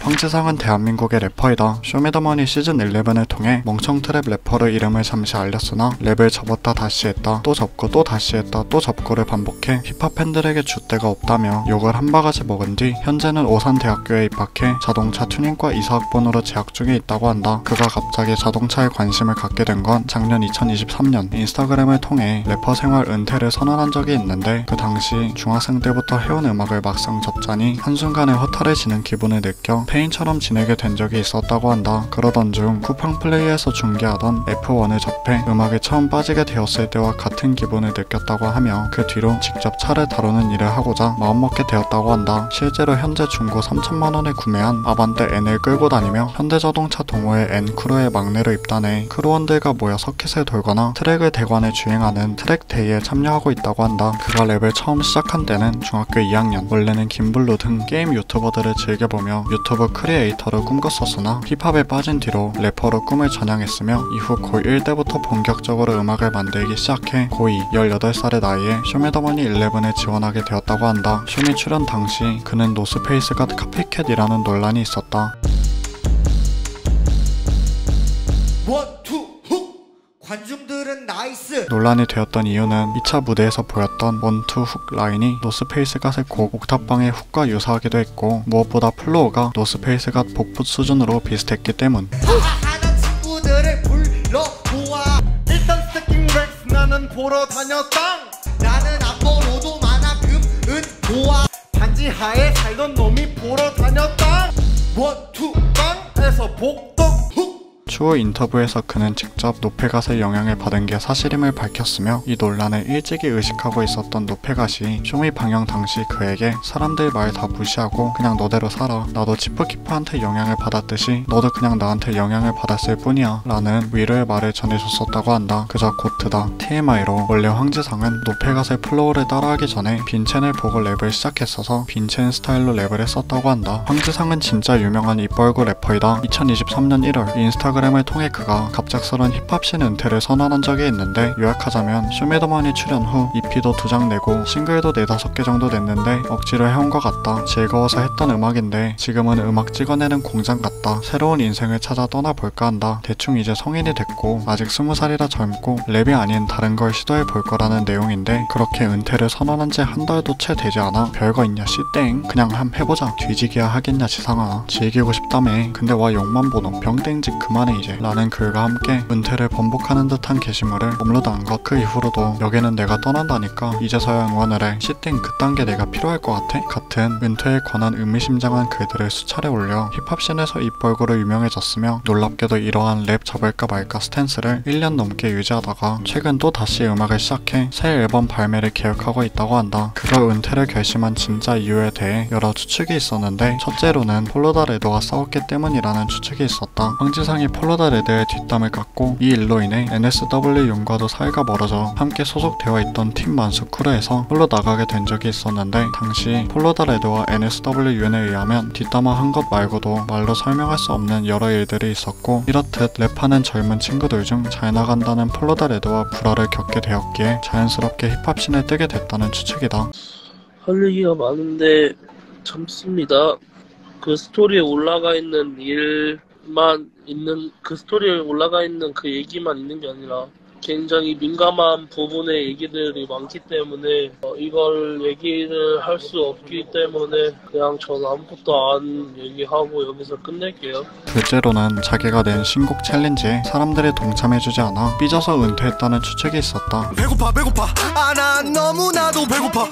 황지상은 대한민국의 래퍼이다. 쇼미더머니 시즌 11을 통해 멍청 트랩 래퍼로 이름을 잠시 알렸으나 랩을 접었다 다시 했다, 또 접고 또 다시 했다, 또 접고를 반복해 힙합 팬들에게 줏대가 없다며 욕을 한 바가지 먹은 뒤 현재는 오산대학교에 입학해 자동차 튜닝과 이사학번으로 재학 중에 있다고 한다. 그가 갑자기 자동차에 관심을 갖게 된 건 작년 2023년 인스타그램을 통해 래퍼 생활 은퇴를 선언한 적이 있는데, 그 당시 중학생 때부터 해온 음악을 막상 접자니 한순간에 허탈해지는 기분을 느껴 페인처럼 지내게 된 적이 있었다고 한다. 그러던 중 쿠팡 플레이에서 중계하던 F1을 접해 음악에 처음 빠지게 되었을 때와 같은 기분을 느꼈다고 하며, 그 뒤로 직접 차를 다루는 일을 하고자 마음먹게 되었다고 한다. 실제로 현재 중고 3천만원에 구매한 아반떼 N을 끌고 다니며 현대자동차 동호회 N크루의 막내로 입단해 크루원들과 모여 서킷을 돌거나 트랙을 대관해 주행하는 트랙데이에 참여하고 있다고 한다. 그가 랩을 처음 시작한 때는 중학교 2학년, 원래는 김블루 등 게임 유튜버들을 즐겨보며 유튜브 크리에이터를 꿈꿨었으나 힙합에 빠진 뒤로 래퍼로 꿈을 전향했으며, 이후 고1 때부터 본격적으로 음악을 만들기 시작해 고2 18살의 나이에 쇼미더머니 11에 지원하게 되었다고 한다. 쇼미 출연 당시 그는 노스페이스가 카피캣이라는 논란이 있었다. 관중들은 나이스! 논란이 되었던 이유는 2차 무대에서 보였던 원투 훅 라인이 노스페이스갓의 곡 옥탑방의 훅과 유사하기도 했고, 무엇보다 플로우가 노스페이스갓 복붙 수준으로 비슷했기 때문. 하는 친구들을 불러보아. 일단 스태킹 렉스 나는 보러 다녔다. 나는 앞으로도 만화금 은 보아. 반지 하에 살던 놈이 보러 다녔다. 원투 빵에서 복덕 훅. 추후 인터뷰에서 그는 직접 노페갓의 영향을 받은 게 사실임을 밝혔으며, 이 논란을 일찍이 의식하고 있었던 노페갓이 쇼미 방영 당시 그에게 사람들 말 다 무시하고 그냥 너대로 살아, 나도 치프키프한테 영향을 받았듯이 너도 그냥 나한테 영향을 받았을 뿐이야 라는 위로의 말을 전해줬었다고 한다. 그저 고트다. TMI로 원래 황지상은 노페갓의 플로우를 따라하기 전에 빈첸을 보고 랩을 시작했어서 빈첸 스타일로 랩을 했었다고 한다. 황지상은 진짜 유명한 입벌구 래퍼이다. 2023년 1월 인스타그램을 통해 그가 갑작스런 힙합씬 은퇴를 선언한 적이 있는데, 요약하자면 쇼미더머니 출연 후 EP도 2장 내고 싱글도 4-5개 정도 냈는데 억지로 해온 것 같다. 즐거워서 했던 음악인데 지금은 음악 찍어내는 공장 같다. 새로운 인생을 찾아 떠나볼까 한다. 대충 이제 성인이 됐고 아직 20살이라 젊고 랩이 아닌 다른 걸 시도해볼 거라는 내용인데, 그렇게 은퇴를 선언한 지 한 달도 채 되지 않아 별거 있냐 씨땡, 그냥 함 해보자, 뒤지기야 하겠냐 지상아, 즐기고 싶다며, 근데 와 욕만 보노, 병땡짓 그만해 이제 라는 글과 함께 은퇴를 번복하는 듯한 게시물을 업로드한 것. 그 이후로도 여기는 내가 떠난다니까 이제서야 응원을 해, 씨땡 그딴 게 내가 필요할 것 같아? 같은 은퇴에 관한 의미심장한 글들을 수차례 올려 힙합씬에서 입벌구로 유명해졌으며, 놀랍게도 이러한 랩 접을까 말까 스탠스를 1년 넘게 유지하다가 최근 또 다시 음악을 시작해 새 앨범 발매를 계획하고 있다고 한다. 그가 은퇴를 결심한 진짜 이유에 대해 여러 추측이 있었는데, 첫째로는 폴로다 레드와 싸웠기 때문이라는 추측이 있었다. 황지상이 폴로다 레드의 뒷담을 깎고 이 일로 인해 NSW 윤과도 사이가 멀어져 함께 소속되어 있던 팀 만수 크루에서 홀로 나가게 된 적이 있었는데, 당시 폴로다 레드와 NSW 윤에 의하면 뒷담화한 것 말고도 말로 설명할 수 없는 여러 일들이 있었고, 이렇듯 랩하는 젊은 친구들 중 잘 나간다는 폴로다 레드와 불화를 겪게 되었기에 자연스럽게 힙합씬에 뜨게 됐다는 추측이다. 할 얘기가 많은데 참습니다. 그 스토리에 올라가 있는 일만 있는, 그 스토리에 올라가 있는 그 얘기만 있는 게 아니라 굉장히 민감한 부분의 얘기들이 많기 때문에 이걸 얘기를 할 수 없기 때문에 그냥 저는 아무것도 안 얘기하고 여기서 끝낼게요. 둘째로는 자기가 낸 신곡 챌린지에 사람들이 동참해주지 않아 삐져서 은퇴했다는 추측이 있었다. 배고파 아 나 너무나도 배고파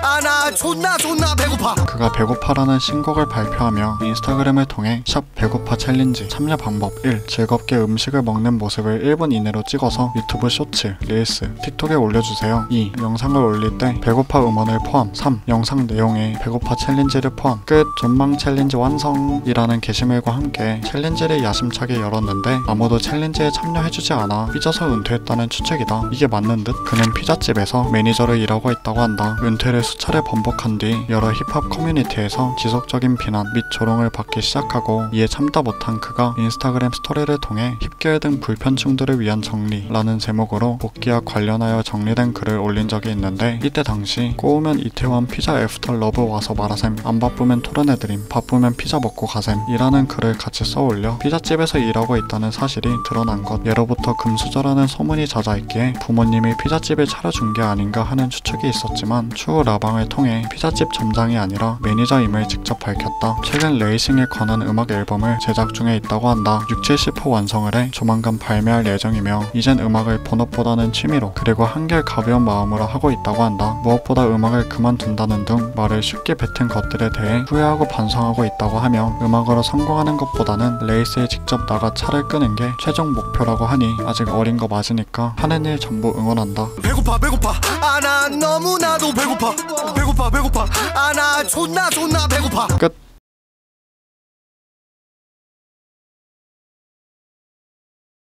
아 나 존나 배고파. 그가 배고파라는 신곡을 발표하며 인스타그램을 통해 샵 배고파 챌린지 참여 방법 1. 즐겁게 음식을 먹는 모습을 1분 이내로 찍어서 유튜브 쇼츠, 릴스, 틱톡에 올려주세요. 2. 영상을 올릴 때 배고파 음원을 포함. 3. 영상 내용에 배고파 챌린지를 포함. 끝. 존망 챌린지 완성 이라는 게시물과 함께 챌린지를 야심차게 열었는데 아무도 챌린지에 참여해주지 않아 삐져서 은퇴했다는 추측이다. 이게 맞는 듯? 그는 피자집에서 매니저로 일하고 있다고 한다. 은퇴를 수차례 번복한 뒤 여러 힙합 커뮤니티에서 지속적인 비난 및 조롱을 받기 시작하고 이에 참다 못한 그가 인스타그램 스토리를 통해 힙결 등 불편충들을 위한 위한 정리라는 제목으로 복귀와 관련하여 정리된 글을 올린 적이 있는데, 이때 당시 꼬우면 이태원 피자 애프터 러브 와서 말하셈, 안 바쁘면 토론해드림, 바쁘면 피자 먹고 가셈 이라는 글을 같이 써올려 피자집에서 일하고 있다는 사실이 드러난 것. 예로부터 금수저라는 소문이 자자했기에 부모님이 피자집을 차려준 게 아닌가 하는 추측이 있었지만, 추후 라방을 통해 피자집 점장이 아니라 매니저임을 직접 밝혔다. 최근 레이싱에 관한 음악 앨범을 제작 중에 있다고 한다. 60~70% 완성을 해 조만간 발매할 예정이며, 이젠 음악을 본업보다는 취미로 그리고 한결 가벼운 마음으로 하고 있다고 한다. 무엇보다 음악을 그만둔다는 등 말을 쉽게 뱉은 것들에 대해 후회하고 반성하고 있다고 하며, 음악으로 성공하는 것보다는 레이스에 직접 나가 차를 끄는 게 최종 목표라고 하니 아직 어린 거 맞으니까 하는 일 전부 응원한다. 배고파 아 나 너무나도 배고파 아 나 존나 배고파. 끝.